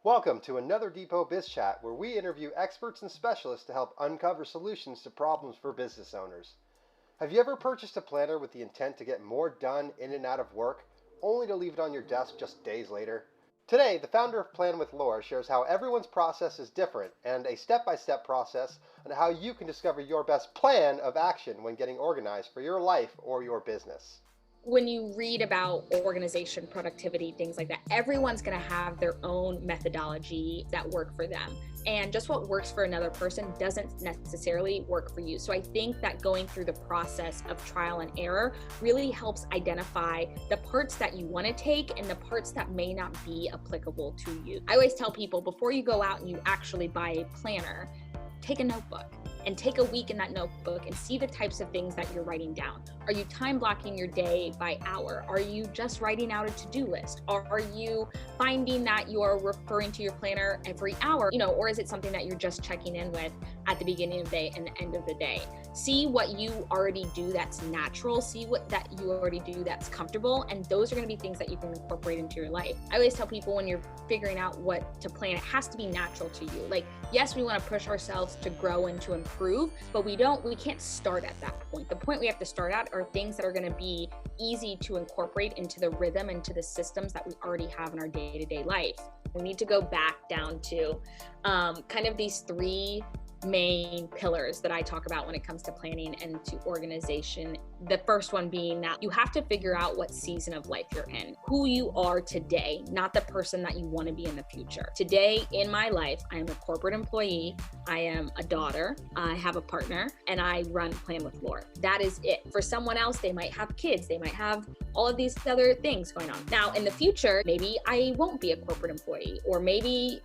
Welcome to another Depot Biz Chat, where we interview experts and specialists to help uncover solutions to problems for business owners. Have you ever purchased a planner with the intent to get more done in and out of work, only to leave it on your desk just days later? Today, the founder of Plan with Laur shares how everyone's process is different and a step-by-step process on how you can discover your best plan of action when getting organized for your life or your business. When you read about organization, productivity, things like that, everyone's going to have their own methodology that work for them. And just what works for another person doesn't necessarily work for you. So I think that going through the process of trial and error really helps identify the parts that you want to take and the parts that may not be applicable to you. I always tell people, before you go out and you actually buy a planner, take a notebook and take a week in that notebook and see the types of things that you're writing down. Are you time blocking your day by hour? Are you just writing out a to-do list? Are you finding that you're referring to your planner every hour? Or is it something that you're just checking in with at the beginning of the day and the end of the day? See what you already do that's natural. See what that you already do that's comfortable. And those are going to be things that you can incorporate into your life. I always tell people, when you're figuring out what to plan, it has to be natural to you. Like, yes, we want to push ourselves to grow and to improve, but we can't start at that point. The point we have to start at are things that are going to be easy to incorporate into the rhythm, into the systems that we already have in our day-to-day life. We need to go back down to kind of these three main pillars that I talk about when it comes to planning and to organization. The first one being that you have to figure out what season of life you're in, who you are today, not the person that you want to be in the future. Today in my life, I am a corporate employee, I am a daughter, I have a partner, and I run Plan with Laur. That is it. For someone else, they might have kids, they might have all of these other things going on. Now, in the future, maybe I won't be a corporate employee, or maybe,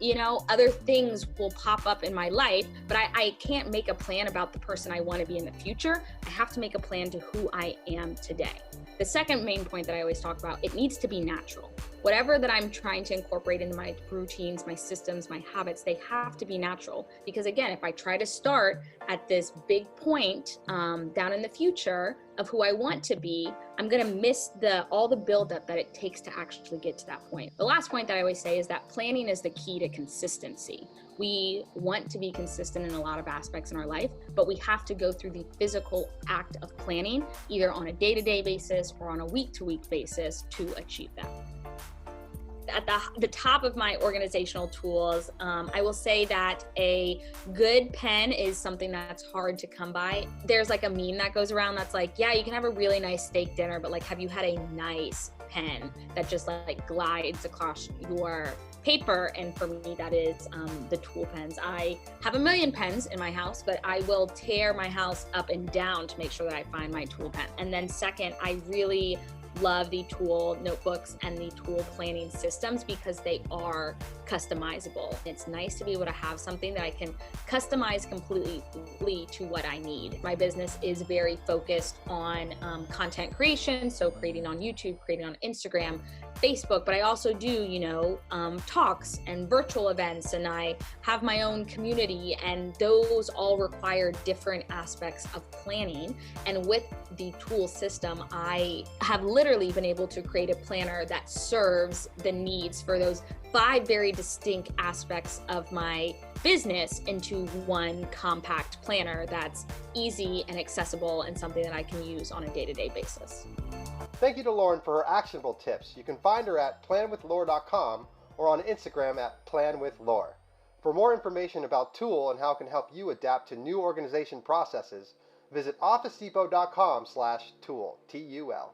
other things will pop up in my life, but I can't make a plan about the person I want to be in the future. I have to make a plan to who I am today. The second main point that I always talk about, it needs to be natural. Whatever that I'm trying to incorporate into my routines, my systems, my habits, they have to be natural. Because again, if I try to start at this big point down in the future of who I want to be, I'm going to miss all the buildup that it takes to actually get to that point. The last point that I always say is that planning is the key to consistency. We want to be consistent in a lot of aspects in our life, but we have to go through the physical act of planning, either on a day-to-day basis or on a week-to-week basis, to achieve that. At the top of my organizational tools, I will say that a good pen is something that's hard to come by. There's like a meme that goes around that's like, yeah, you can have a really nice steak dinner, but like, have you had a nice pen that just like glides across your paper? And for me, that is the tool pens. I have a million pens in my house, but I will tear my house up and down to make sure that I find my tool pen. And then second, I really love the tool notebooks and the tool planning systems because they are customizable. It's nice to be able to have something that I can customize completely to what I need. My business is very focused on content creation, so creating on YouTube, creating on Instagram, Facebook, but I also do, talks and virtual events, and I have my own community, and those all require different aspects of planning. And with the tool system, I have literally been able to create a planner that serves the needs for those 5 very distinct aspects of my business into one compact planner that's easy and accessible and something that I can use on a day-to-day basis. Thank you to Lauren for her actionable tips. You can find her at planwithlaur.com or on Instagram at planwithlaur. For more information about Tool and how it can help you adapt to new organization processes, visit officedepot.com/tool, T-U-L.